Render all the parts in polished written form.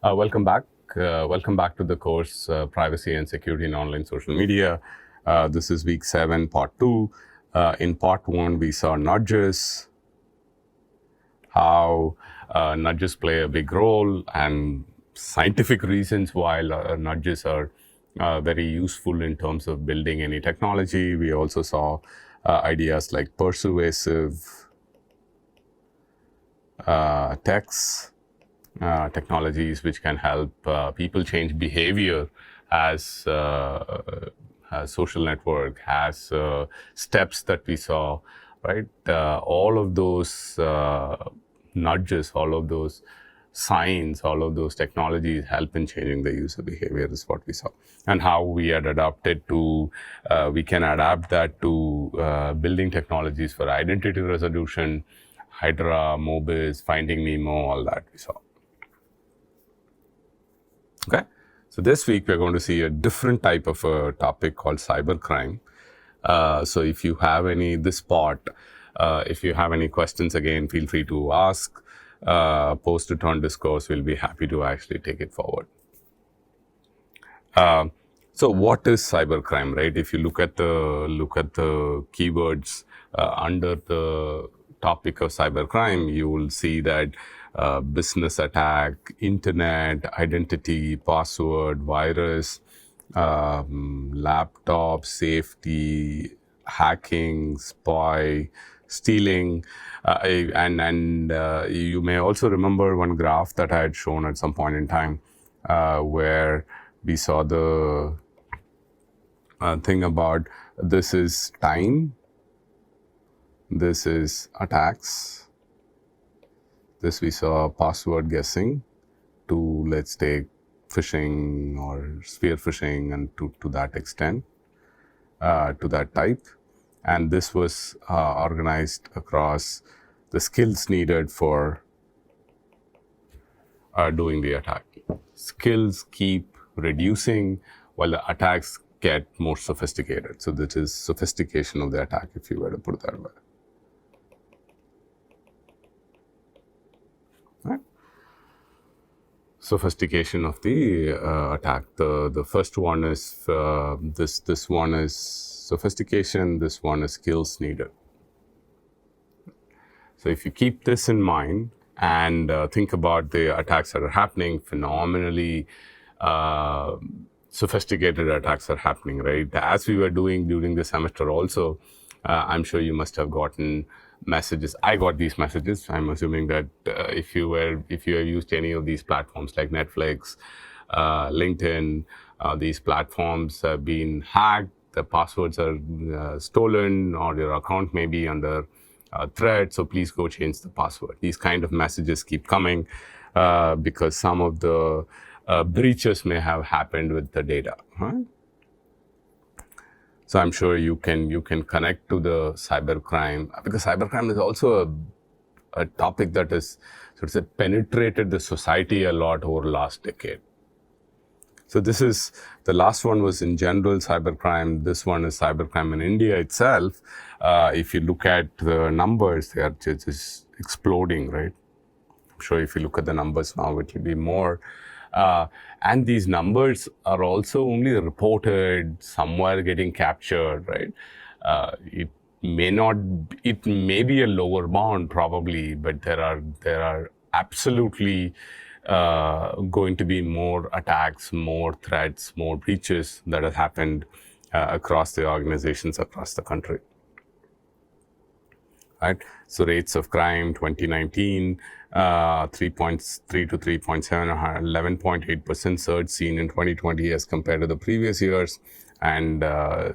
Welcome back. Welcome back to the course Privacy and Security in Online Social Media. This is week 7, part 2. In part 1, we saw nudges, how nudges play a big role, and scientific reasons why nudges are very useful in terms of building any technology. We also saw ideas like persuasive texts, technologies which can help people change behavior as social network, has steps that we saw, right? All of those nudges, all of those signs, all of those technologies help in changing the user behavior is what we saw. And how we had adapted to, we can adapt that to building technologies for identity resolution, Hydra, Mobis, Finding Nemo, all that we saw. Okay, so this week we're going to see a different type of a topic called cybercrime. So if you have any, if you have any questions, again, feel free to ask, post it on Discourse. We'll be happy to actually take it forward. So what is cybercrime, right? If you look at the keywords under the topic of cybercrime, you will see that business attack, internet, identity, password, virus, laptop, safety, hacking, spy, stealing, and you may also remember one graph that I had shown at some point in time where we saw the thing about this is time, this is attacks, this we saw password guessing to, let's take phishing or spear phishing, and to that extent, to that type. And this was organized across the skills needed for doing the attack. Skills keep reducing while the attacks get more sophisticated. So this is sophistication of the attack, if you were to put it that way. Right. Sophistication of the attack. The first one is this one is sophistication. This one is skills needed. So if you keep this in mind and think about the attacks that are happening, phenomenally sophisticated attacks are happening, right? As we were doing during the semester also, I'm sure you must have gotten messages. I got these messages. I'm assuming that if you have used any of these platforms like Netflix, LinkedIn, these platforms have been hacked, the passwords are stolen, or your account may be under threat, so please go change the password. These kind of messages keep coming because some of the breaches may have happened with the data, right? So I'm sure you can connect to the cybercrime, because cybercrime is also a topic that has sort of penetrated the society a lot over the last decade. So this is, the last one was in general cybercrime. This one is cybercrime in India itself. If you look at the numbers, they are just exploding, right? I'm sure if you look at the numbers now, it will be more. And these numbers are also only reported, somewhere getting captured, right? It may be a lower bound probably, but there are absolutely going to be more attacks, more threats, more breaches that have happened across the organizations across the country. Right? So rates of crime, 2019, 3.3 to 3.7, 11.8% surge seen in 2020 as compared to the previous years. And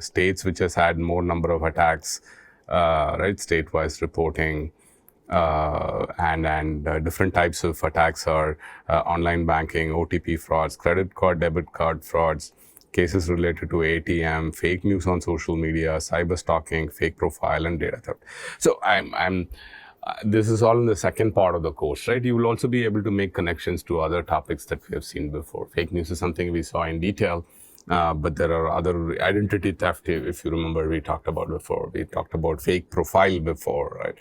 states which has had more number of attacks, right, state-wise reporting, and different types of attacks are online banking, OTP frauds, credit card, debit card frauds, cases related to ATM, fake news on social media, cyber stalking, fake profile, and data theft. So this is all in the second part of the course, right? You will also be able to make connections to other topics that we have seen before. Fake news is something we saw in detail, but there are other identity theft. If you remember, we talked about before. We talked about fake profile before, right?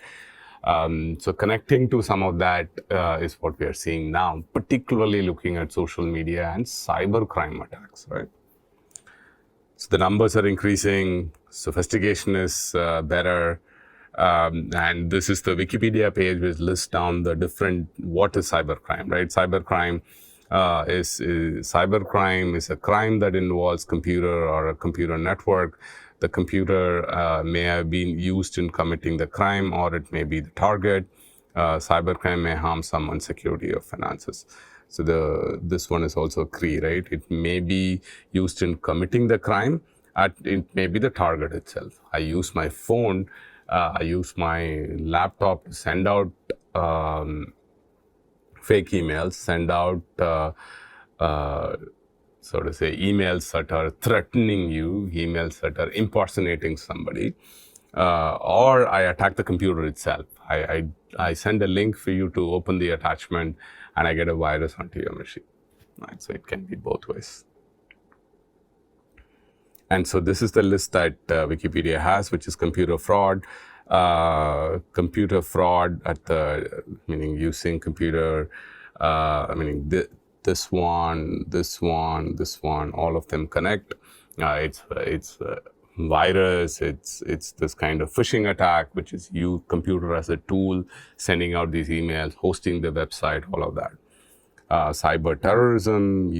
So connecting to some of that is what we are seeing now, particularly looking at social media and cybercrime attacks, right? So the numbers are increasing, sophistication is better, and this is the Wikipedia page which lists down the different, what is cybercrime, right? Cybercrime is a crime that involves computer or a computer network. The computer may have been used in committing the crime, or it may be the target. Cybercrime may harm someone's security or finances. So this one is also CRE, right? It may be used in committing the crime. It may be the target itself. I use my phone, I use my laptop to send out fake emails, send out so to say emails that are threatening you, emails that are impersonating somebody, or I attack the computer itself. I send a link for you to open the attachment and I get a virus onto your machine, right? So it can be both ways. And so this is the list that Wikipedia has, which is computer fraud. Computer fraud meaning using computer, meaning this one, all of them connect. It's virus, it's this kind of phishing attack, which is use computer as a tool, sending out these emails, hosting the website, all of that. Cyber terrorism,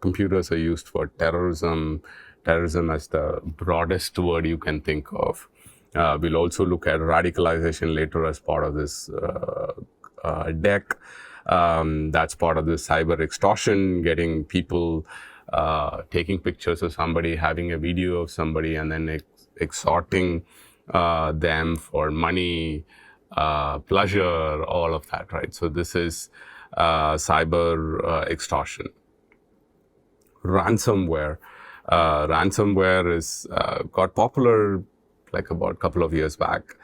computers are used for terrorism. Terrorism as the broadest word you can think of. We'll also look at radicalization later as part of this deck. That's part of the cyber extortion, getting people taking pictures of somebody, having a video of somebody, and then extorting them for money, pleasure, all of that, right? So this is cyber extortion. Ransomware. Ransomware is got popular like about a couple of years back,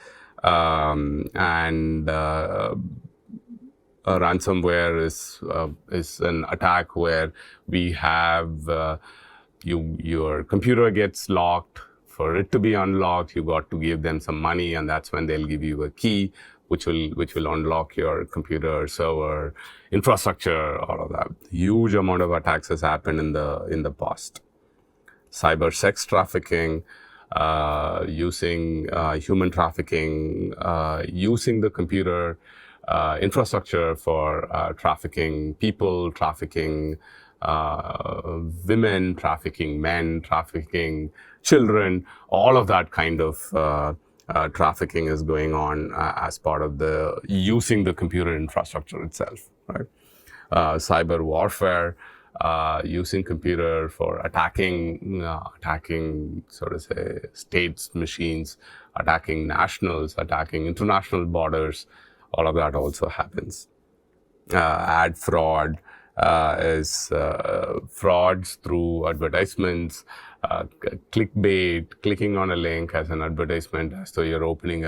and ransomware is an attack where we have your computer gets locked. For it to be unlocked, you got to give them some money, and that's when they'll give you a key, which will unlock your computer, server, infrastructure, all of that. Huge amount of attacks has happened in the past. Cyber sex trafficking, using human trafficking, using the computer infrastructure for trafficking people, trafficking women, trafficking men, trafficking children. All of that kind of trafficking is going on as part of the using the computer infrastructure itself, right? Cyber warfare, using computer for attacking, so to say, states, machines, attacking nationals, attacking international borders. All of that also happens. Ad fraud is frauds through advertisements, clickbait, clicking on a link as an advertisement as though you're opening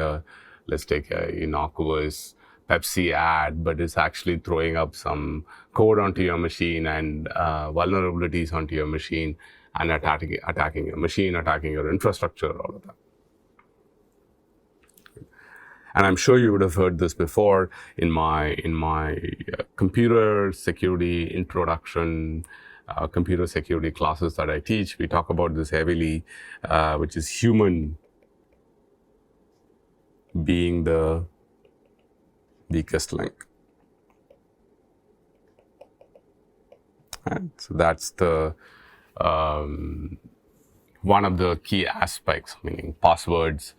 let's take a innocuous Pepsi ad, but it's actually throwing up some code onto your machine and vulnerabilities onto your machine and attacking your machine, attacking your infrastructure, all of that. And I'm sure you would have heard this before in my computer security introduction, computer security classes that I teach. We talk about this heavily, which is human being the weakest link. And so that's the one of the key aspects, meaning passwords,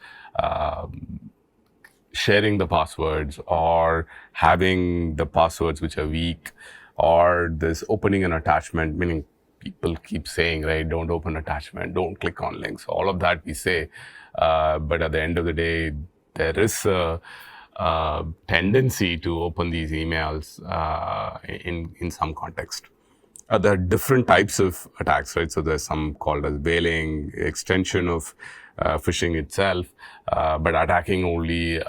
sharing the passwords, or having the passwords which are weak, or this opening an attachment, meaning people keep saying, right, don't open attachment, don't click on links, all of that we say, but at the end of the day, there is a tendency to open these emails in some context. There are different types of attacks, right? So there's some called as whaling, extension of phishing itself, but attacking only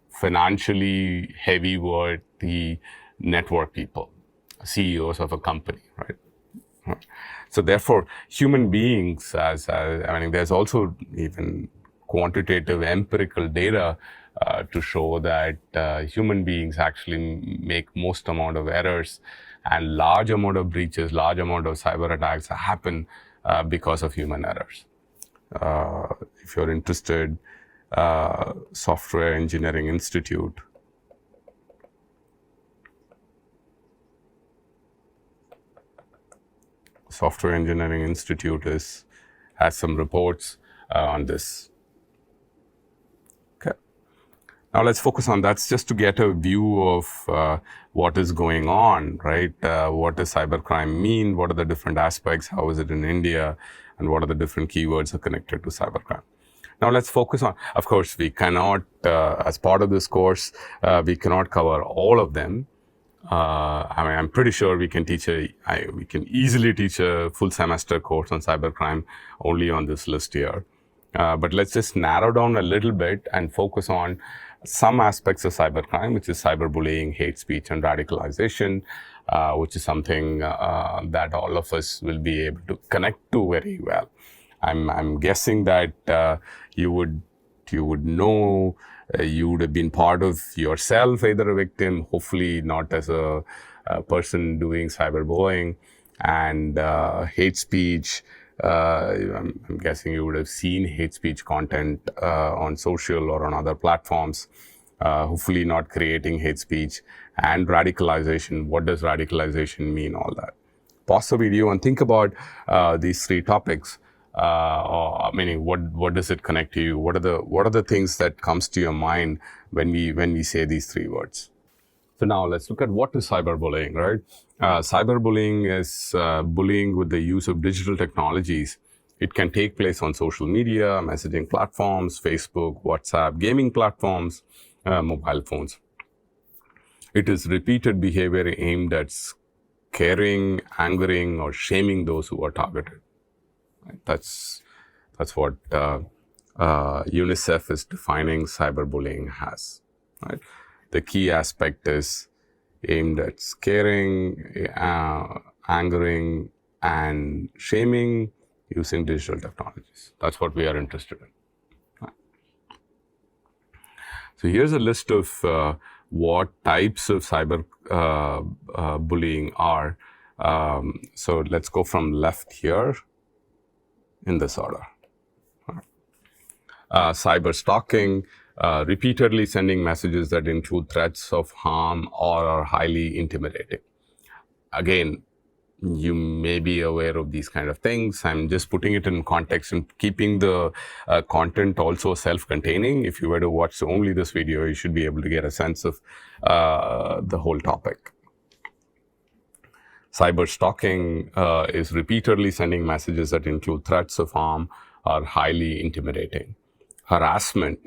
financially heavy worthy network people, CEOs of a company, right? So therefore, human beings, there's also even quantitative empirical data to show that human beings actually make most amount of errors, and large amount of breaches, large amount of cyber attacks happen because of human errors. If you're interested, Software Engineering Institute. Software Engineering Institute has some reports on this. Okay. Now let's focus on that just to get a view of what is going on, right? What does cybercrime mean? What are the different aspects? How is it in India? And what are the different keywords are connected to cybercrime? Now let's focus on, of course, we cannot, as part of this course, we cannot cover all of them. I mean, I'm pretty sure we can we can easily teach a full semester course on cybercrime only on this list here. But let's just narrow down a little bit and focus on some aspects of cybercrime, which is cyberbullying, hate speech, and radicalization, which is something that all of us will be able to connect to very well. I'm guessing that you would know. You would have been part of yourself, either a victim, hopefully not as a person doing cyberbullying, and hate speech. I'm guessing you would have seen hate speech content on social or on other platforms, hopefully not creating hate speech. And radicalization, what does radicalization mean, all that. Pause the video and think about these three topics. Or meaning, what does it connect to you? What are the things that comes to your mind when we say these three words? So now let's look at what is cyberbullying, right? Cyberbullying is bullying with the use of digital technologies. It can take place on social media, messaging platforms, Facebook, WhatsApp, gaming platforms, mobile phones. It is repeated behavior aimed at scaring, angering, or shaming those who are targeted. That's what UNICEF is defining cyberbullying as. Right? The key aspect is aimed at scaring, angering, and shaming using digital technologies. That's what we are interested in. Right? So here's a list of what types of cyber bullying are. So let's go from left here in this order. Cyber stalking, repeatedly sending messages that include threats of harm or are highly intimidating. Again, you may be aware of these kind of things. I'm just putting it in context and keeping the content also self-containing. If you were to watch only this video, you should be able to get a sense of the whole topic. Cyber stalking is repeatedly sending messages that include threats of harm or highly intimidating. Harassment,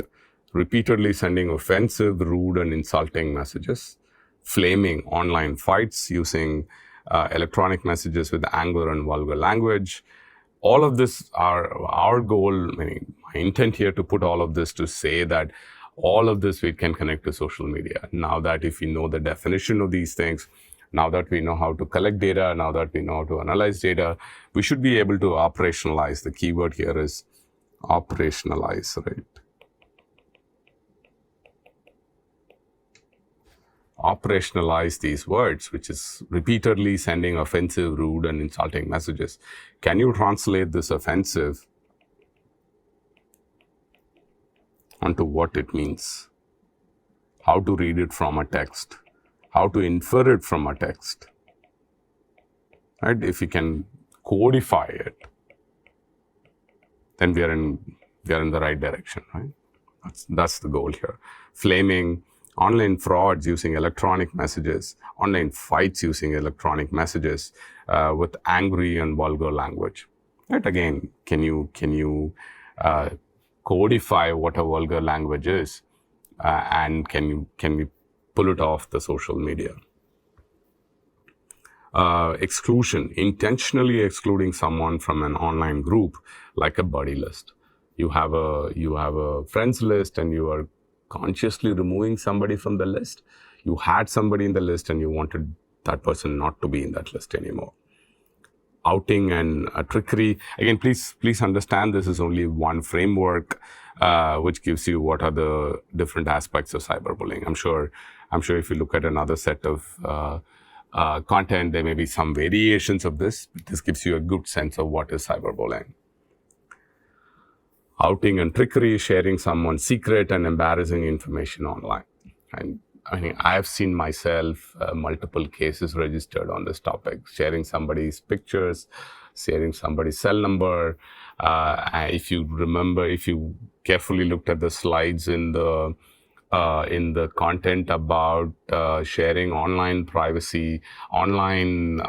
repeatedly sending offensive, rude, and insulting messages. Flaming, online fights using electronic messages with anger and vulgar language. All of this are our goal, meaning my intent here to put all of this to say that all of this we can connect to social media. Now that if we know the definition of these things, now that we know how to collect data, now that we know how to analyze data, we should be able to operationalize. The keyword here is operationalize, right? Operationalize these words, which is repeatedly sending offensive, rude, and insulting messages. Can you translate this offensive onto what it means? How to read it from a text? How to infer it from a text, right? If you can codify it, then we are in the right direction, right? That's the goal here. Flaming, online frauds using electronic messages, online fights using electronic messages with angry and vulgar language, right? Again, can you codify what a vulgar language is, and can we pull it off the social media? Exclusion, intentionally excluding someone from an online group, like a buddy list. You have a friends list and you are consciously removing somebody from the list. You had somebody in the list and you wanted that person not to be in that list anymore. outing and trickery. Again, please understand this is only one framework which gives you what are the different aspects of cyberbullying. I'm sure if you look at another set of content, there may be some variations of this. This gives you a good sense of what is cyberbullying. Outing and trickery, sharing someone's secret and embarrassing information online. And I mean, I've seen myself multiple cases registered on this topic, sharing somebody's pictures, sharing somebody's cell number. If you remember, if you carefully looked at the slides in the content about sharing online privacy, online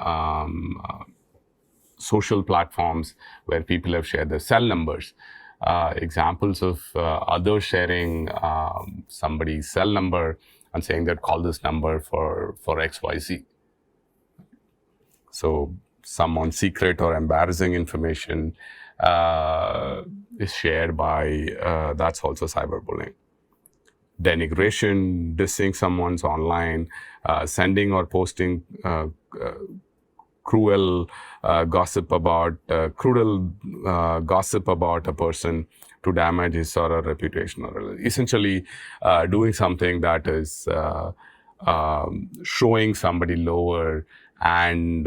social platforms where people have shared their cell numbers. Examples of others sharing somebody's cell number and saying that call this number for XYZ. So someone's secret or embarrassing information is shared by, that's also cyberbullying. Denigration, dissing someone's online, sending or posting cruel gossip about a person to damage his or her reputation, or essentially doing something that is showing somebody lower and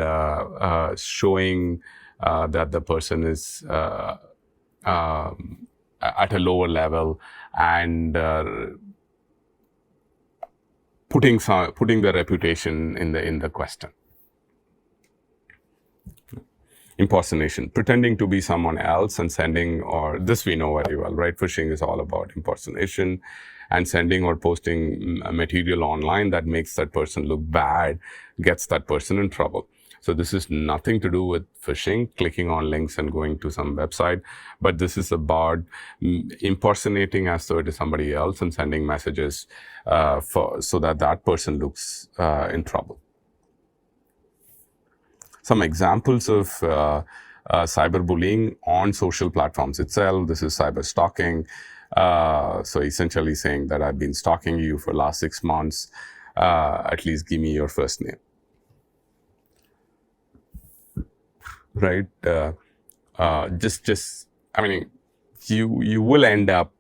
showing that the person is at a lower level and putting the reputation in the question. Impersonation, pretending to be someone else and sending, or this we know very well, right? Phishing is all about impersonation and sending or posting material online that makes that person look bad, gets that person in trouble. So this is nothing to do with phishing, clicking on links and going to some website, but this is about impersonating as though it is somebody else and sending messages so that person looks in trouble. Some examples of cyberbullying on social platforms itself. This is cyber stalking. So essentially saying that I've been stalking you for the last 6 months. At least give me your first name. Right? Just. I mean, you will end up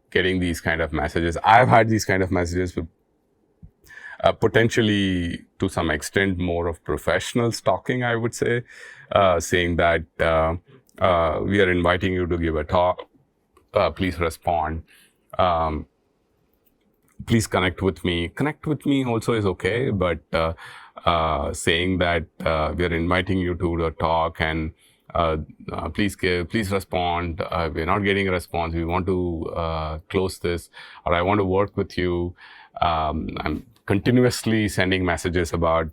getting these kind of messages. I've had these kind of messages with. Potentially, to some extent, more of professional stalking, I would say, saying that we are inviting you to give a talk. Please respond. Please connect with me. Connect with me also is okay, but saying that we are inviting you to the talk and please respond. We're not getting a response. We want to close this, or I want to work with you. I'm continuously sending messages about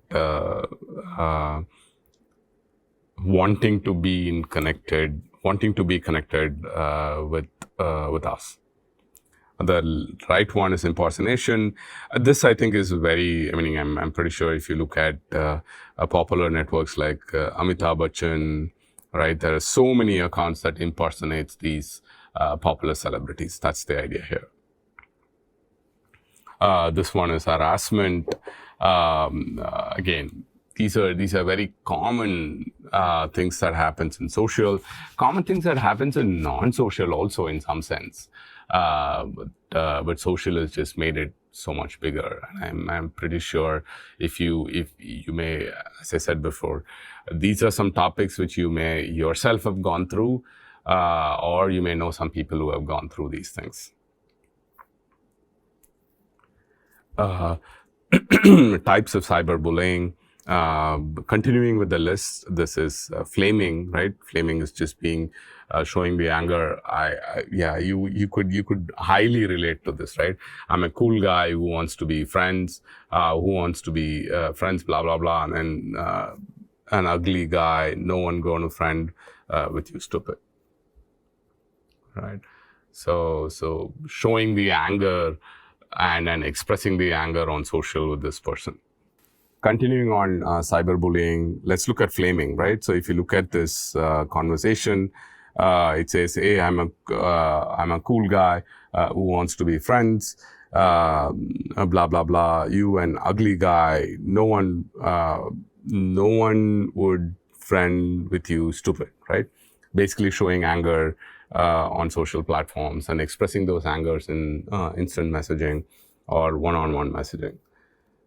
wanting to be connected with us. The right one is impersonation. This I think is very. I mean, I'm pretty sure if you look at popular networks like Amitabh Bachchan, right? There are so many accounts that impersonates these popular celebrities. That's the idea here. This one is harassment. Again, these are very common things that happens in social, common things that happens in non-social also in some sense. But social has just made it so much bigger. And I'm pretty sure if you may, as I said before, these are some topics which you may yourself have gone through, or you may know some people who have gone through these things. Types of cyberbullying. Continuing with the list, this is flaming, right? Flaming is just being showing the anger. You could highly relate to this, right? I'm a cool guy who wants to be friends, blah blah blah, and then an ugly guy, no one going to friend with you, stupid, right? So showing the anger and expressing the anger on social with this person. Continuing on cyberbullying, let's look at flaming, right? So if you look at this conversation, it says, "Hey, I'm a cool guy who wants to be friends. Blah blah blah. You an ugly guy. No one no one would friend with you stupid, right? Basically showing anger on social platforms and expressing those angers in instant messaging or one-on-one messaging.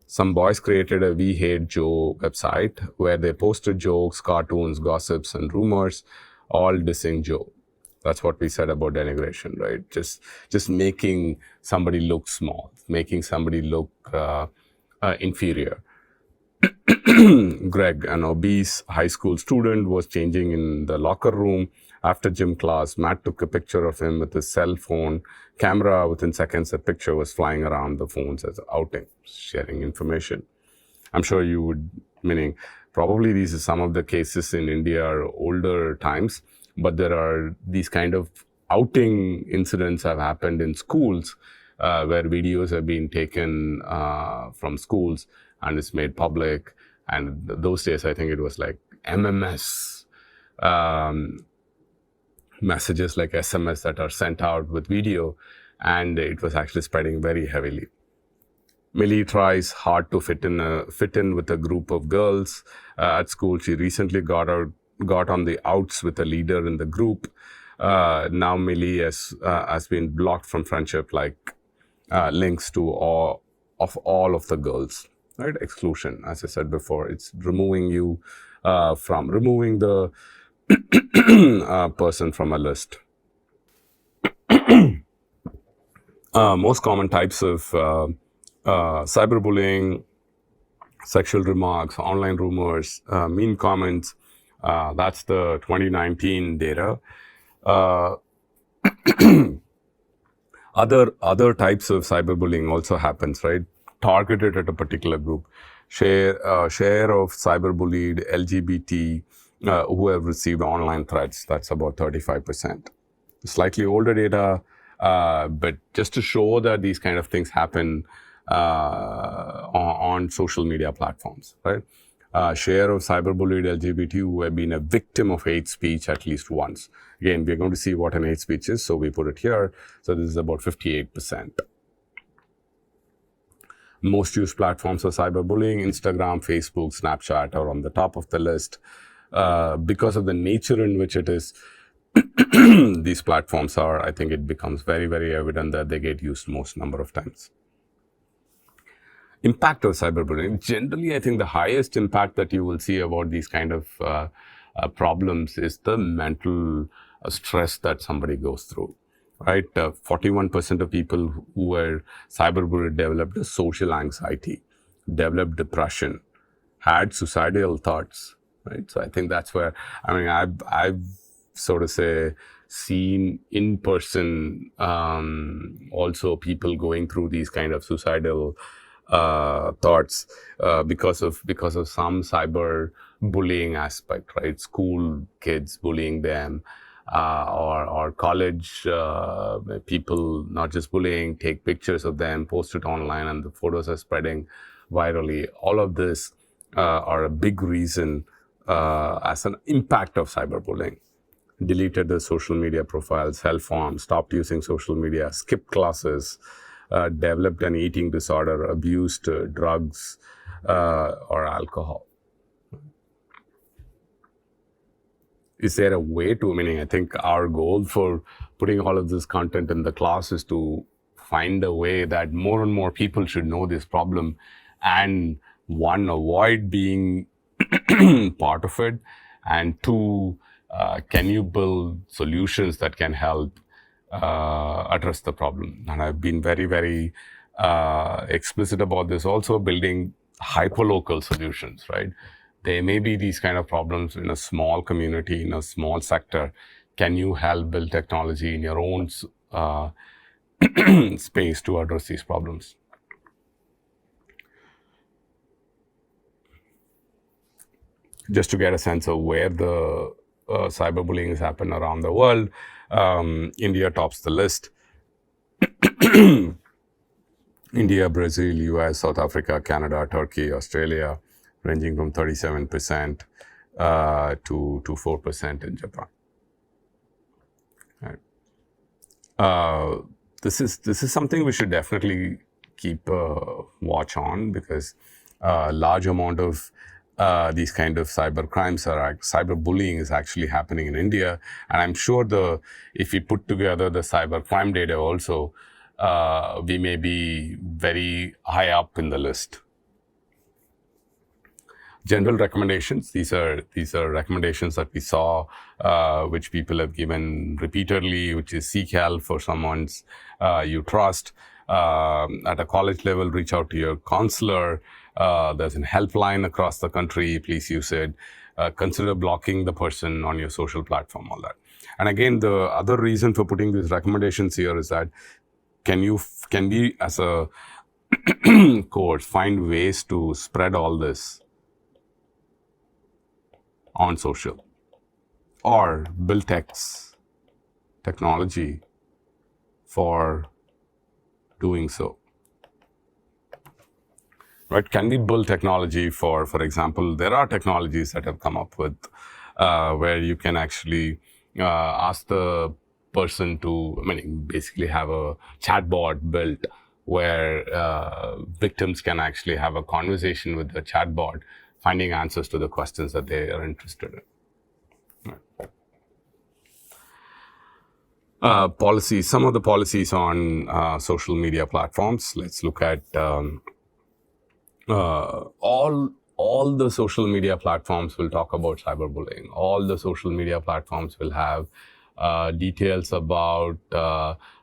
Some boys created a We Hate Joe website where they posted jokes, cartoons, gossips, and rumors, all dissing Joe. That's what we said about denigration, right? Just making somebody look small, making somebody look inferior. Greg, an obese high school student, was changing in the locker room after gym class. Matt took a picture of him with his cell phone camera. Within seconds, a picture was flying around the phones as outing, sharing information. I'm sure you would, meaning probably these are some of the cases in India or older times, but there are these kind of outing incidents have happened in schools where videos have been taken from schools and it's made public. And those days, I think it was like MMS messages, like SMS that are sent out with video, and it was actually spreading very heavily. Millie tries hard to fit in with a group of girls at school. She recently got on the outs with a leader in the group. Now Millie has been blocked from friendship, like links to all of the girls. Right, exclusion. As I said before, it's removing you from removing the person from a list. Most common types of cyberbullying: sexual remarks, online rumors, mean comments. That's the 2019 data. Other types of cyberbullying also happens, right? Targeted at a particular group. Share of cyberbullied LGBT who have received online threats. That's about 35%. Slightly older data, but just to show that these kind of things happen on social media platforms, right? Share of cyberbullied LGBT who have been a victim of hate speech at least once. Again, we're going to see what an hate speech is, so we put it here. So this is about 58%. Most used platforms for cyberbullying: Instagram, Facebook, Snapchat are on the top of the list. Because of the nature in which it is, these platforms are, I think it becomes very, very evident that they get used most number of times. Impact of cyberbullying. Generally, I think the highest impact that you will see about these kind of problems is the mental stress that somebody goes through. Right, 41% of people who were cyberbullied developed social anxiety, developed depression, had suicidal thoughts. Right, so I think that's where, I mean, I've sort of say seen in person also people going through these kind of suicidal thoughts because of some cyber bullying aspect. Right, school kids bullying them. Or college people, not just bullying, take pictures of them, post it online, and the photos are spreading virally. All of this are a big reason as an impact of cyberbullying. Deleted the social media profiles, self-harm, stopped using social media, skipped classes, developed an eating disorder, abused drugs or alcohol. Is there a way to, meaning I think our goal for putting all of this content in the class is to find a way that more and more people should know this problem and, one, avoid being part of it, and two, can you build solutions that can help address the problem? And I've been very, very explicit about this also, building hyperlocal solutions, right? There may be these kind of problems in a small community, in a small sector. Can you help build technology in your own space to address these problems? Just to get a sense of where the cyberbullying has happened around the world, India tops the list. India, Brazil, US, South Africa, Canada, Turkey, Australia, ranging from 37% to 4% in Japan. Right. This is something we should definitely keep a watch on, because a large amount of these kind of cyber crimes cyberbullying is actually happening in India. And I'm sure if we put together the cybercrime data also, we may be very high up in the list. General recommendations. These are recommendations that we saw, which people have given repeatedly, which is seek help for someone's you trust. At a college level, reach out to your counselor. There's a helpline across the country. Please use it. Consider blocking the person on your social platform, all that. And again, the other reason for putting these recommendations here is that can we as a course find ways to spread all this on social, or build technology for doing so, right? Can we build technology for example, there are technologies that have come up with where you can actually ask the person to, basically have a chatbot built where victims can actually have a conversation with the chatbot, finding answers to the questions that they are interested in. Right. Policies, some of the policies on social media platforms. Let's look at all the social media platforms will talk about cyberbullying. All the social media platforms will have details about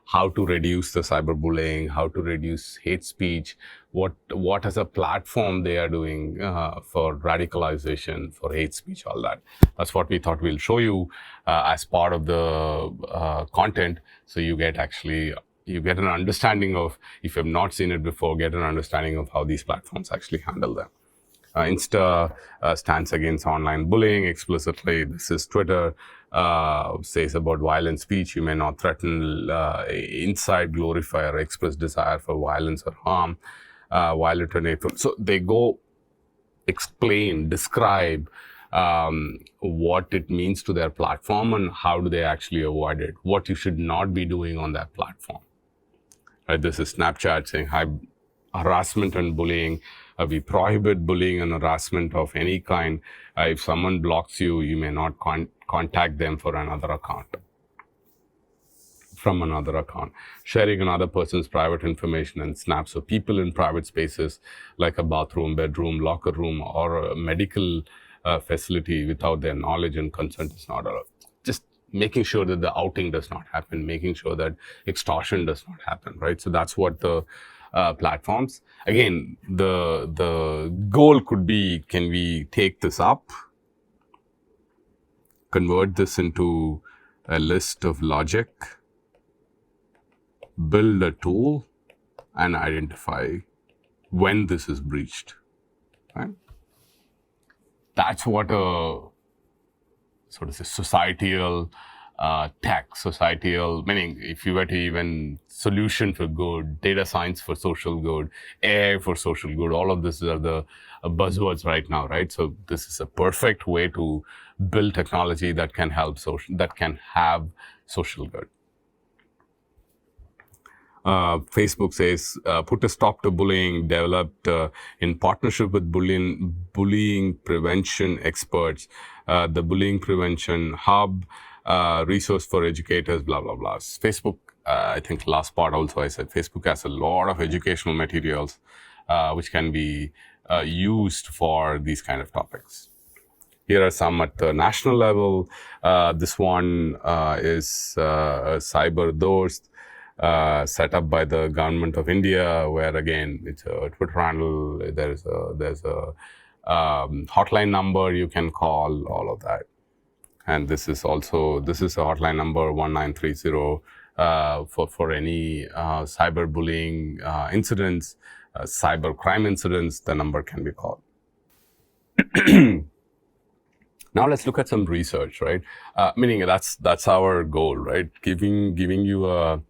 how to reduce the cyberbullying, how to reduce hate speech, what as a platform they are doing for radicalization, for hate speech, all that. That's what we thought we'll show you as part of the content. So you get an understanding of, if you have not seen it before, get an understanding of how these platforms actually handle them. Insta stands against online bullying explicitly. This is Twitter. Says about violent speech, you may not threaten, incite, glorify, or express desire for violence or harm, violent or hateful. So they go explain, describe what it means to their platform and how do they actually avoid it, what you should not be doing on that platform. Right? This is Snapchat saying harassment and bullying. We prohibit bullying and harassment of any kind. If someone blocks you, you may not contact them for another account. From another account. Sharing another person's private information and snaps of people in private spaces like a bathroom, bedroom, locker room, or a medical facility without their knowledge and consent is not allowed. Just making sure that the outing does not happen, making sure that extortion does not happen, right? So that's what the platforms. Again, the goal could be, can we take this up, convert this into a list of logic, build a tool, and identify when this is breached, right? That's what a sort of societal meaning if you were to even solution for good, data science for social good, AI for social good, all of this are the buzzwords right now, right? So this is a perfect way to build technology that can help that can have social good. Facebook says, put a stop to bullying, developed in partnership with bullying prevention experts, the Bullying Prevention Hub, resource for educators, blah, blah, blah. Facebook, I think last part also I said, Facebook has a lot of educational materials which can be used for these kind of topics. Here are some at the national level. This one is Cyber Dost, set up by the government of India, where again it's a Twitter handle. There's a hotline number you can call, all of that. And this is a hotline number 1930 for any cyberbullying incidents, cybercrime incidents. The number can be called. Now let's look at some research, right? Meaning that's our goal, right? Giving you a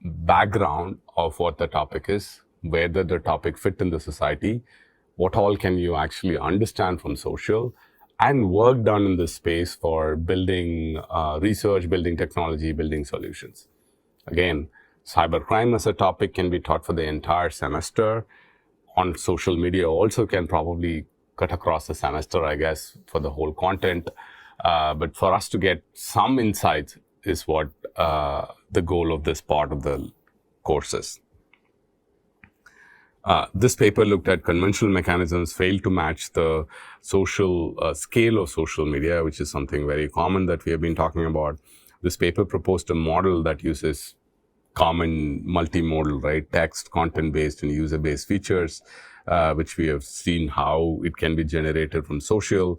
background of what the topic is, where did the topic fit in the society, what all can you actually understand from social, and work done in this space for building research, building technology, building solutions. Again, cybercrime as a topic can be taught for the entire semester. On social media also can probably cut across the semester, I guess, for the whole content. But for us to get some insights is what the goal of this part of the course is. This paper looked at conventional mechanisms failed to match the social scale of social media, which is something very common that we have been talking about. This paper proposed a model that uses common multimodal, right, text, content-based, and user-based features, which we have seen how it can be generated from social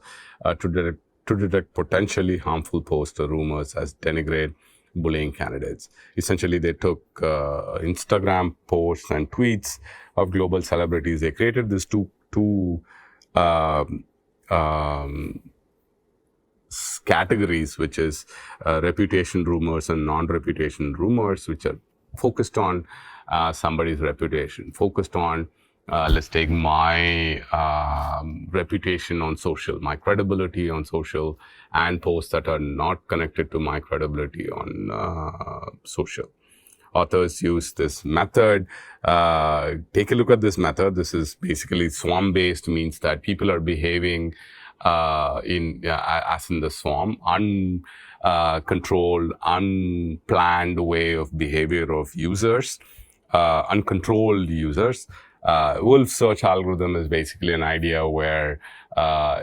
to detect potentially harmful posts or rumors as denigrate bullying candidates. Essentially, they took Instagram posts and tweets of global celebrities. They created these two categories, which is reputation rumors and non-reputation rumors, which are focused on somebody's reputation, focused on let's take my reputation on social, my credibility on social, and posts that are not connected to my credibility on social. Authors use this method. Take a look at this method. This is basically swarm-based, means that people are behaving as in the swarm, uncontrolled, unplanned way of behavior of users, uncontrolled users. Wolf search algorithm is basically an idea where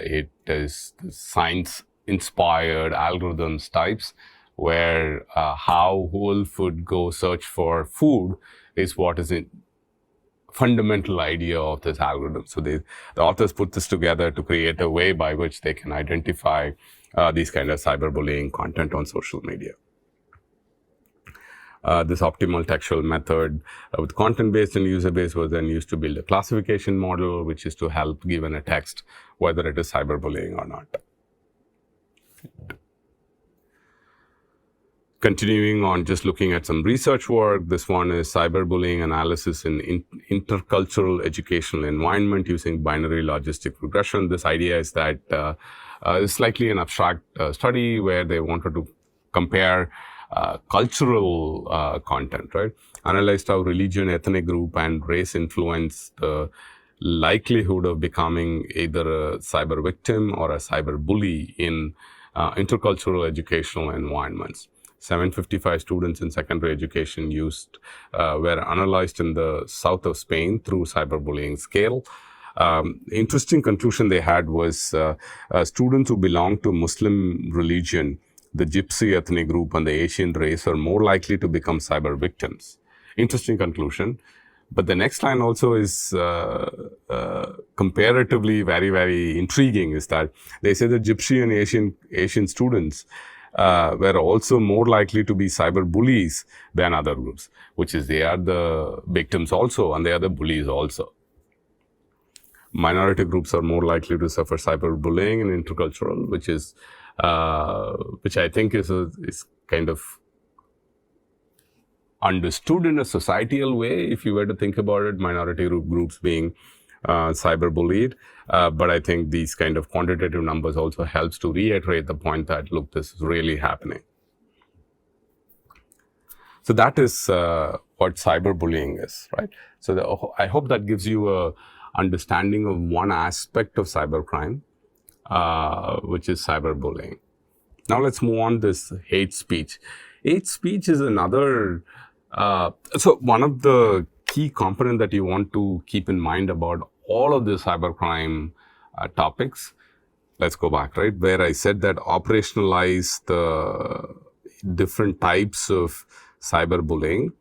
it is science-inspired algorithms types, where how Wolf would go search for food is what is in fundamental idea of this algorithm. So the authors put this together to create a way by which they can identify these kind of cyberbullying content on social media. This optimal textual method with content-based and user-based was then used to build a classification model, which is to help given a text whether it is cyberbullying or not. Continuing on, just looking at some research work. This one is cyberbullying analysis in intercultural educational environment using binary logistic regression. This idea is that it's slightly an abstract study where they wanted to compare cultural content, right? Analyzed how religion, ethnic group, and race influence the likelihood of becoming either a cyber victim or a cyber bully in intercultural educational environments. 755 students in secondary education were analyzed in the south of Spain through cyberbullying scale. Interesting conclusion they had was students who belong to Muslim religion, the Gypsy ethnic group, and the Asian race are more likely to become cyber victims. Interesting conclusion. But the next line also is comparatively very, very intriguing, is that they say that Gypsy and Asian students were also more likely to be cyber bullies than other groups, which is they are the victims also and they are the bullies also. Minority groups are more likely to suffer cyberbullying and intercultural, which I think is kind of understood in a societal way, if you were to think about it, minority groups being cyberbullied. But I think these kind of quantitative numbers also helps to reiterate the point that, look, this is really happening. So that is what cyberbullying is, right? So I hope that gives you a understanding of one aspect of cybercrime, which is cyberbullying. Now let's move on this hate speech. Hate speech is another, so one of the key component that you want to keep in mind about all of the cybercrime topics. Let's go back, right? Where I said that operationalize the different types of cyberbullying.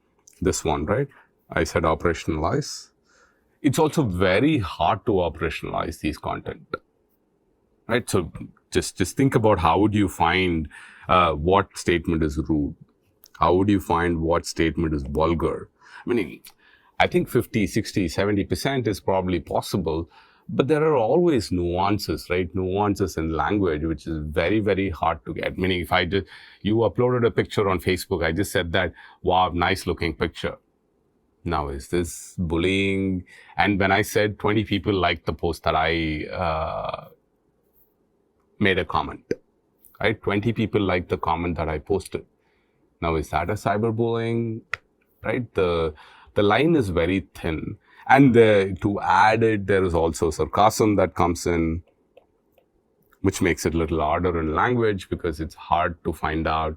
This one, right? I said operationalize. It's also very hard to operationalize these content, right? So just think about how would you find what statement is rude? How would you find what statement is vulgar? I mean, I think 50, 60, 70% is probably possible, but there are always nuances, right? Nuances in language, which is very, very hard to get. Meaning, if you uploaded a picture on Facebook, I just said that, wow, nice looking picture. Now, is this bullying? And when I said 20 people liked the post that I made a comment, right? 20 people liked the comment that I posted. Now, is that a cyberbullying, right? The line is very thin. And to add it, there is also sarcasm that comes in, which makes it a little harder in language because it's hard to find out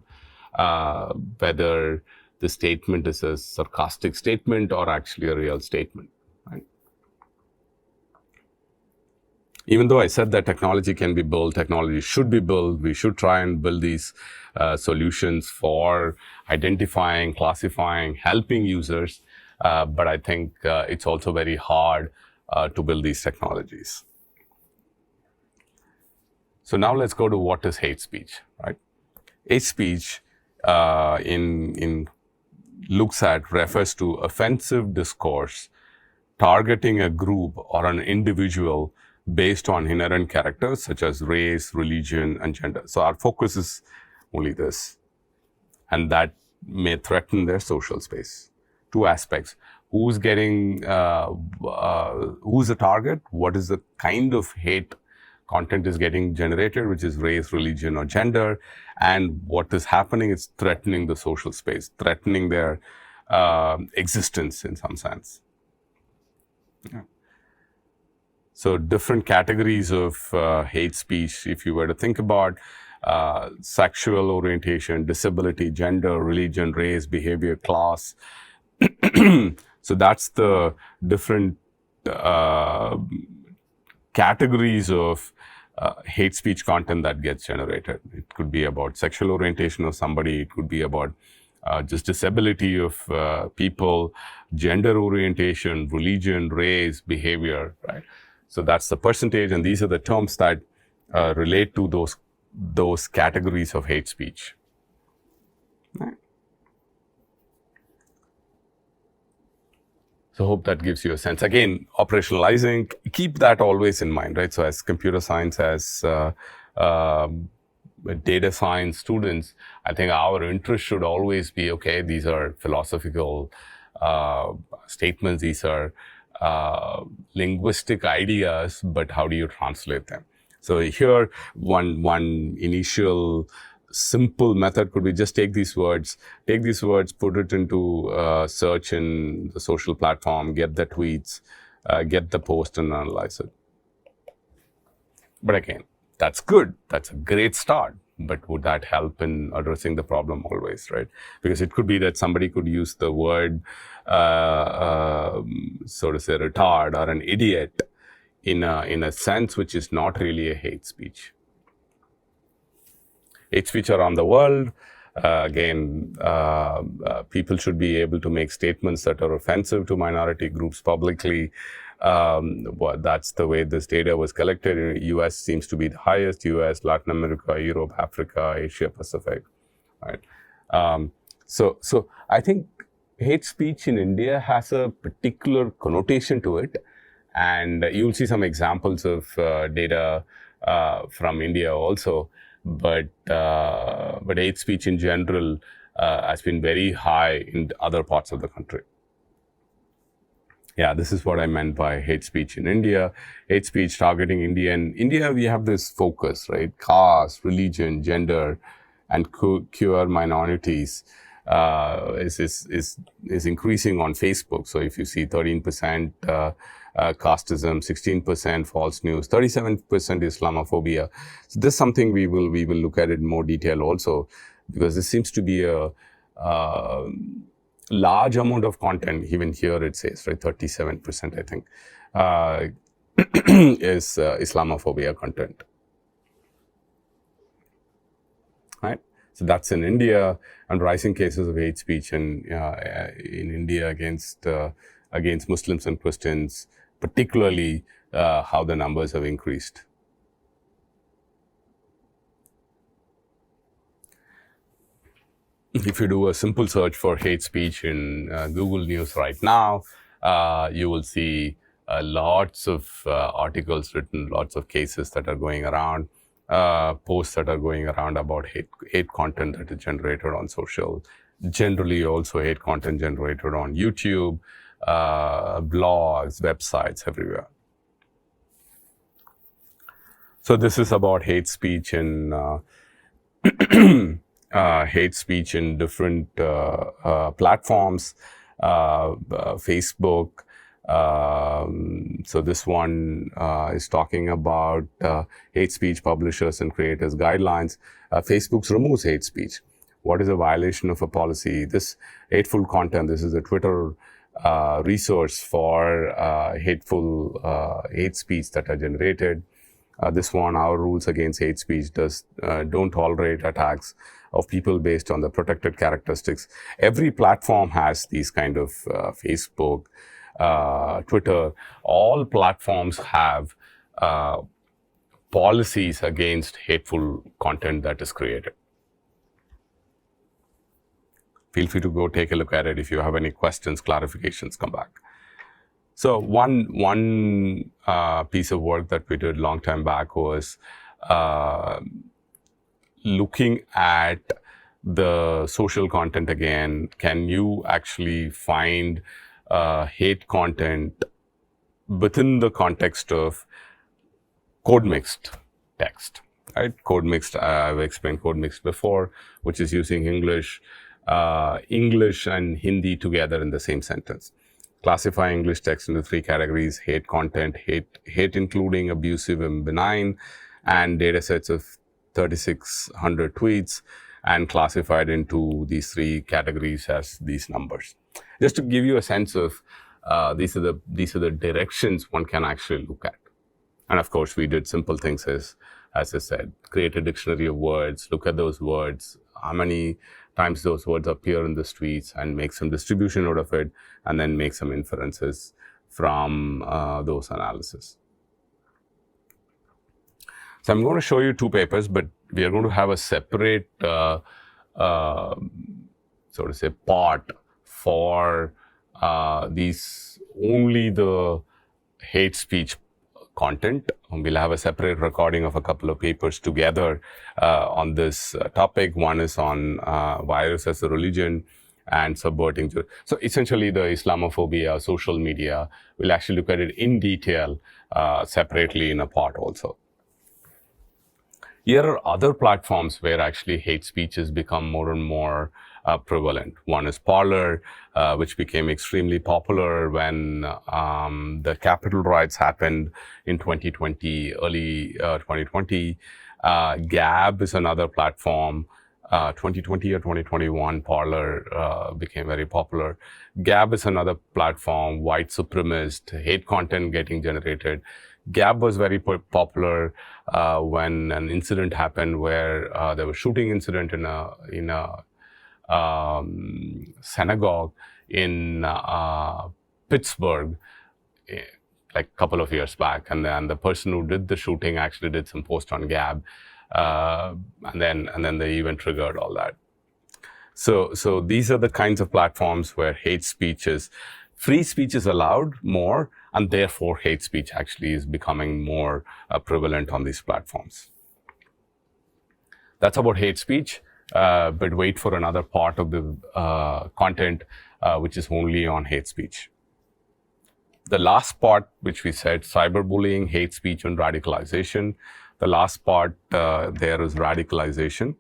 whether the statement is a sarcastic statement or actually a real statement, right? Even though I said that technology can be built, technology should be built, we should try and build these solutions for identifying, classifying, helping users, but I think it's also very hard to build these technologies. So now let's go to what is hate speech, right? Hate speech refers to offensive discourse targeting a group or an individual based on inherent characters such as race, religion, and gender. So our focus is only this, and that may threaten their social space. Two aspects: who's getting, who's the target? What is the kind of hate content is getting generated, which is race, religion, or gender, and what is happening is threatening the social space, threatening their existence in some sense. Yeah. So different categories of hate speech, if you were to think about sexual orientation, disability, gender, religion, race, behavior, class. So that's the different categories of hate speech content that gets generated. It could be about sexual orientation of somebody. It could be about just disability of people, gender orientation, religion, race, behavior, right? So that's the percentage, and these are the terms that relate to those categories of hate speech. Right. So hope that gives you a sense. Again, operationalizing, keep that always in mind, right? So as computer science, as data science students, I think our interest should always be, okay, these are philosophical statements, these are linguistic ideas, but how do you translate them? So here, one initial simple method could be just take these words, put it into search in the social platform, get the tweets, get the post and analyze it. But again, that's good. That's a great start. But would that help in addressing the problem always, right? Because it could be that somebody could use the word, so to say, retard or an idiot in a sense which is not really a hate speech. Hate speech around the world, people should be able to make statements that are offensive to minority groups publicly. That's the way this data was collected. US seems to be the highest. US, Latin America, Europe, Africa, Asia Pacific, right? So I think hate speech in India has a particular connotation to it, and you'll see some examples of data from India also. But hate speech in general has been very high in other parts of the country. Yeah, this is what I meant by hate speech in India. Hate speech targeting India. In India, we have this focus, right? Caste, religion, gender, and queer minorities is increasing on Facebook. So if you see 13% casteism, 16% false news, 37% Islamophobia. So this is something we will look at it in more detail also, because this seems to be a large amount of content. Even here it says, right, 37%, I think, is Islamophobia content. Right? So that's in India, and rising cases of hate speech in India against Muslims and Christians, particularly how the numbers have increased. If you do a simple search for hate speech in Google News right now, you will see lots of articles written, lots of cases that are going around, posts that are going around about hate content that is generated on social. Generally, also hate content generated on YouTube, blogs, websites, everywhere. So this is about hate speech in different platforms, Facebook, So this one is talking about hate speech publishers and creators guidelines. Facebook removes hate speech. What is a violation of a policy? This hateful content, this is a Twitter resource for hateful hate speech that are generated. This one, our rules against hate speech don't tolerate attacks of people based on the protected characteristics. Every platform has these kind of Facebook, Twitter, all platforms have policies against hateful content that is created. Feel free to go take a look at it. If you have any questions, clarifications, come back. So one piece of work that we did a long time back was looking at the social content again. Can you actually find hate content within the context of code mixed text, right? Code mixed, I've explained code mixed before, which is using English and Hindi together in the same sentence. Classify English text into 3 categories: hate content, hate including abusive and benign, and data sets of 3,600 tweets, and classified into these 3 categories as these numbers. Just to give you a sense of these are the directions one can actually look at. And of course, we did simple things as I said, create a dictionary of words, look at those words, how many times those words appear in the streets, and make some distribution out of it, and then make some inferences from those analysis. So I'm going to show you 2 papers, but we are going to have a separate, so to say, part for these only the hate speech content. We'll have a separate recording of a couple of papers together on this topic. One is on virus as a religion and subverting. So essentially the Islamophobia, social media, we'll actually look at it in detail separately in a part also. Here are other platforms where actually hate speech has become more and more prevalent. One is Parler, which became extremely popular when the Capitol riots happened in 2020, early 2020. Gab is another platform. 2020 or 2021, Parler became very popular. Gab is another platform, white supremacist, hate content getting generated. Gab was very popular when an incident happened where there was shooting incident in a synagogue in Pittsburgh, like a couple of years back, and then the person who did the shooting actually did some post on Gab, and then they even triggered all that. So these are the kinds of platforms where hate speech is, free speech is allowed more, and therefore hate speech actually is becoming more prevalent on these platforms. That's about hate speech, but wait for another part of the content which is only on hate speech. The last part, which we said, cyberbullying, hate speech, and radicalization. The last part there is radicalization.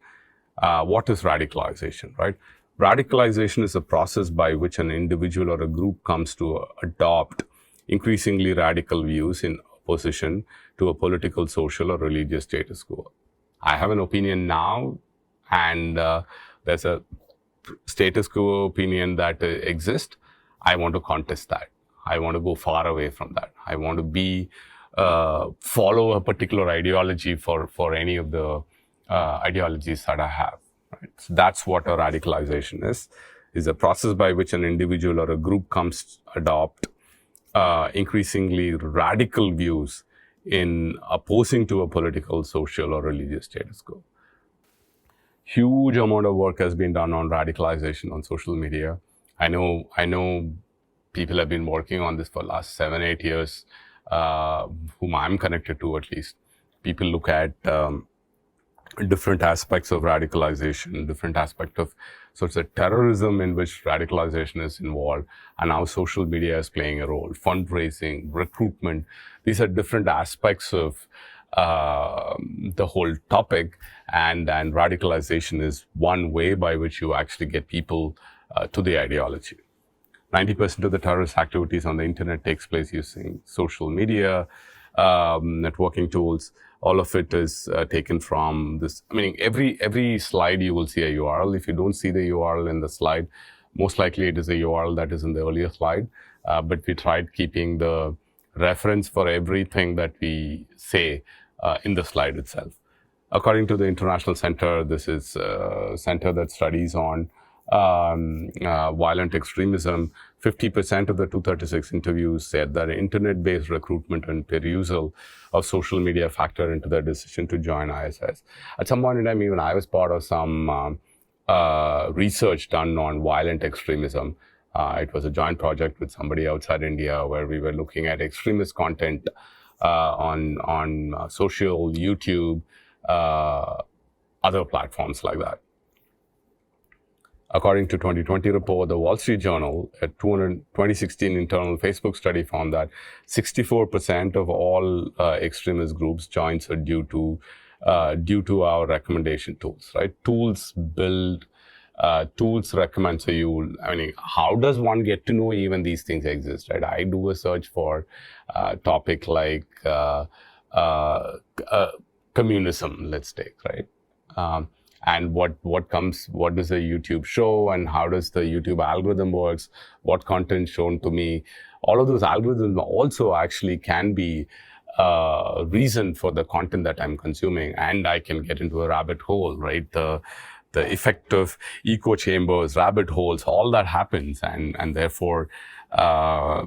What is radicalization, right? Radicalization is a process by which an individual or a group comes to adopt increasingly radical views in opposition to a political, social, or religious status quo. I have an opinion now, and there's a status quo opinion that exists. I want to contest that. I want to go far away from that. I want to follow a particular ideology for any of the ideologies that I have. Right? So that's what a radicalization is a process by which an individual or a group comes to adopt increasingly radical views in opposing to a political, social, or religious status quo. Huge amount of work has been done on radicalization on social media. I know people have been working on this for the last 7-8 years, whom I'm connected to at least. People look at different aspects of radicalization, different aspect of sorts of terrorism in which radicalization is involved, and how social media is playing a role, fundraising, recruitment. These are different aspects of the whole topic, and radicalization is one way by which you actually get people to the ideology. 90% of the terrorist activities on the internet takes place using social media, networking tools. All of it is taken from this. I mean, every slide you will see a URL. If you don't see the URL in the slide, most likely it is a URL that is in the earlier slide. But we tried keeping the reference for everything that we say in the slide itself. According to the International Center, this is a center that studies on violent extremism. 50% of the 236 interviews said that internet-based recruitment and perusal of social media factor into their decision to join ISS. At some point in time, even I was part of some research done on violent extremism. It was a joint project with somebody outside India where we were looking at extremist content on social, YouTube, other platforms like that. According to 2020 report, the Wall Street Journal, a 2016 internal Facebook study found that 64% of all extremist groups joins are due to our recommendation tools, right? Tools recommend. So how does one get to know even these things exist, right? I do a search for a topic like communism, let's take, right? And what does the YouTube show, and how does the YouTube algorithm works, what content shown to me. All of those algorithms also actually can be reason for the content that I'm consuming, and I can get into a rabbit hole, right? The effect of echo chambers, rabbit holes, all that happens, and therefore I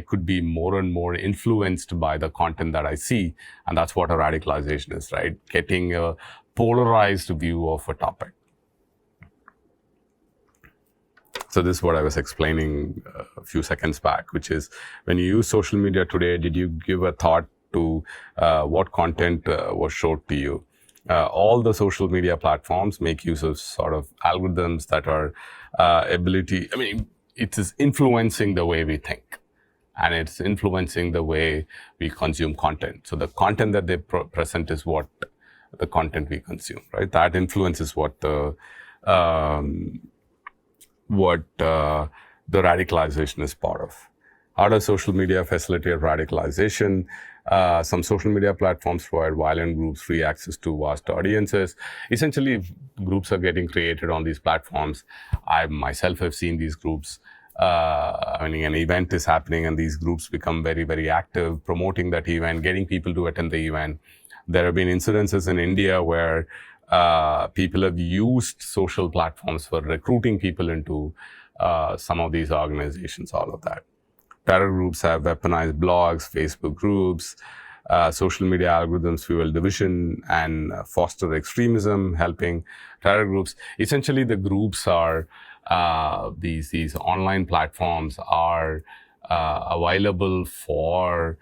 could be more and more influenced by the content that I see, and that's what a radicalization is, right? Getting a polarized view of a topic. So this is what I was explaining a few seconds back, which is when you use social media today, did you give a thought to what content was showed to you? All the social media platforms make use of sort of algorithms that are it is influencing the way we think, and it's influencing the way we consume content. So the content that they present is what the content we consume, right? That influences what the radicalization is part of. How does social media facilitate radicalization? Some social media platforms provide violent groups free access to vast audiences. Essentially, groups are getting created on these platforms. I myself have seen these groups. An event is happening and these groups become very, very active, promoting that event, getting people to attend the event. There have been incidences in India where people have used social platforms for recruiting people into some of these organizations, all of that. Terror groups have weaponized blogs, Facebook groups. Social media algorithms fuel division and foster extremism, helping terror groups. Essentially, the groups are, these online platforms are available for,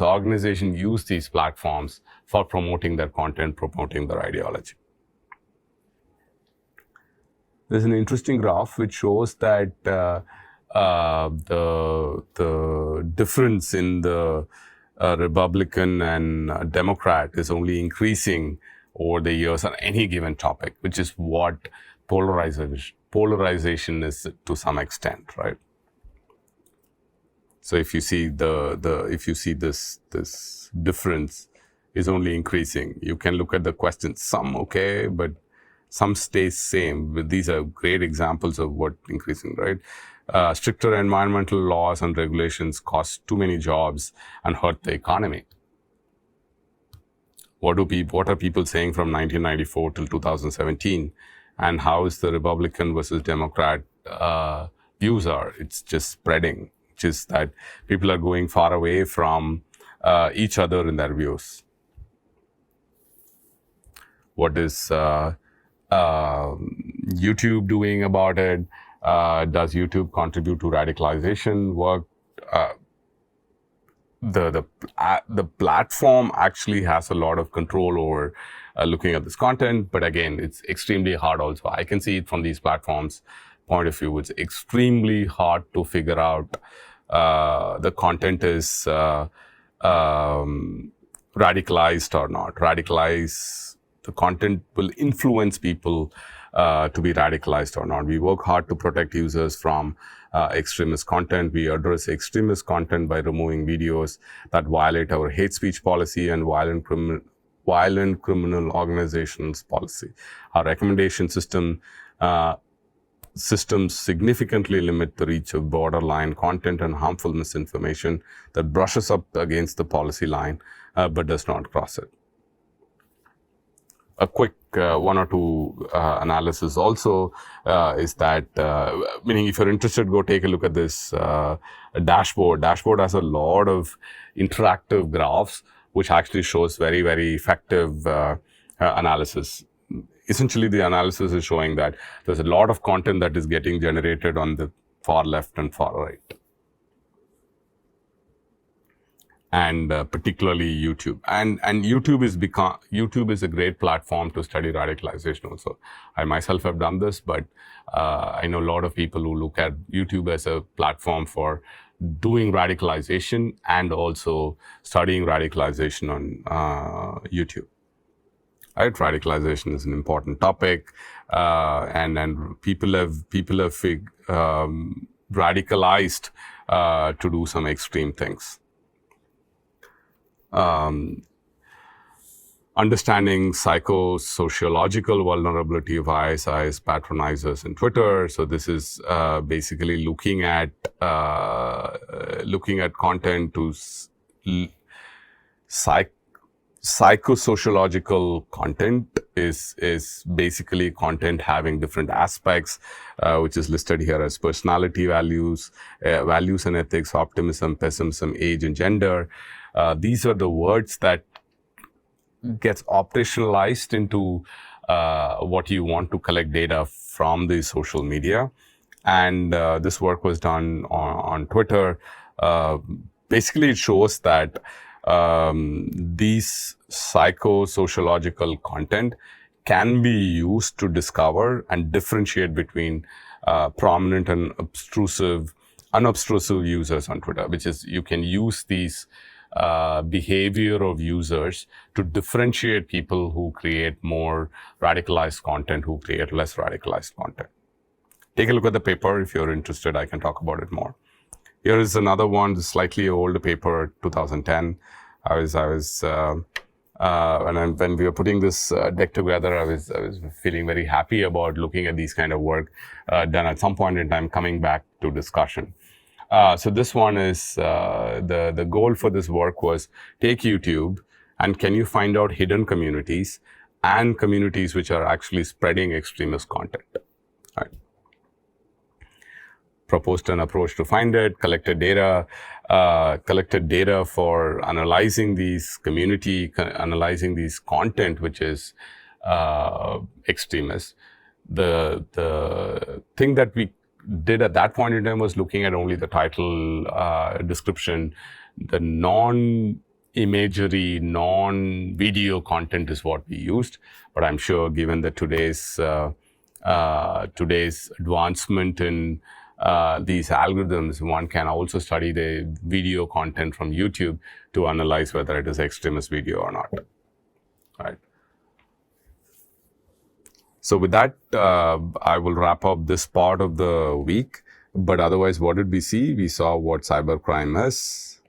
organizations use these platforms for promoting their content, promoting their ideology. There's an interesting graph which shows that the difference in the Republican and Democrat is only increasing over the years on any given topic, which is what polarization is to some extent, right? So if you see this difference is only increasing, you can look at the questions. Some okay, but some stays same. But these are great examples of what increasing, right? Stricter environmental laws and regulations cost too many jobs and hurt the economy. What are people saying from 1994 till 2017? And how is the Republican versus Democrat views are? It's just spreading. Just that people are going far away from each other in their views. What is YouTube doing about it? Does YouTube contribute to radicalization work? The platform actually has a lot of control over looking at this content, but again, it's extremely hard also. I can see it from these platforms' point of view. It's extremely hard to figure out the content is radicalized or not. The content will influence people to be radicalized or not. We work hard to protect users from extremist content. We address extremist content by removing videos that violate our hate speech policy and violent criminal organizations policy. Our recommendation systems significantly limit the reach of borderline content and harmful misinformation that brushes up against the policy line but does not cross it. A quick one or two analysis also is that, meaning if you're interested, go take a look at this dashboard. Dashboard has a lot of interactive graphs, which actually shows very, very effective analysis. Essentially, the analysis is showing that there's a lot of content that is getting generated on the far left and far right. And particularly YouTube. And YouTube is a great platform to study radicalization also. I myself have done this, but I know a lot of people who look at YouTube as a platform for doing radicalization and also studying radicalization on YouTube. Right, radicalization is an important topic, and people have radicalized to do some extreme things. Understanding psychosociological vulnerability of ISIs patronizers in Twitter. So this is basically looking at content to psychosociological content is basically content having different aspects, which is listed here as personality values, values and ethics, optimism, pessimism, age, and gender. These are the words that gets operationalized into what you want to collect data from the social media. And this work was done on Twitter. Basically, it shows that these psychosociological content can be used to discover and differentiate between prominent and unobtrusive users on Twitter, which is you can use these behavior of users to differentiate people who create more radicalized content, who create less radicalized content. Take a look at the paper. If you're interested, I can talk about it more. Here is another one, slightly older paper, 2010. When we were putting this deck together, I was feeling very happy about looking at these kind of work done at some point in time, coming back to discussion. So this one is, the goal for this work was take YouTube and can you find out hidden communities and communities which are actually spreading extremist content. Right. Proposed an approach to find it, collected data for analyzing these analyzing these content which is extremist. The thing that we did at that point in time was looking at only the title, description. The non-imagery, non-video content is what we used. But I'm sure given that today's advancement in these algorithms, one can also study the video content from YouTube to analyze whether it is extremist video or not. Right. So with that, I will wrap up this part of the week. But otherwise, what did we see? We saw what cybercrime is.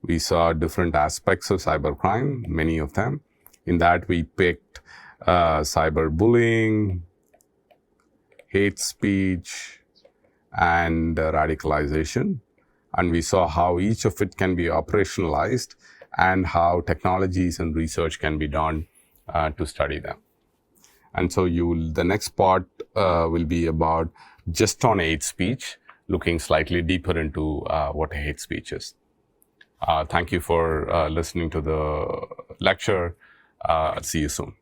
We saw different aspects of cybercrime, many of them. In that, we picked cyberbullying, hate speech, and radicalization. And we saw how each of it can be operationalized and how technologies and research can be done to study them. And so the next part will be about just on hate speech, looking slightly deeper into what hate speech is. Thank you for listening to the lecture. I'll see you soon.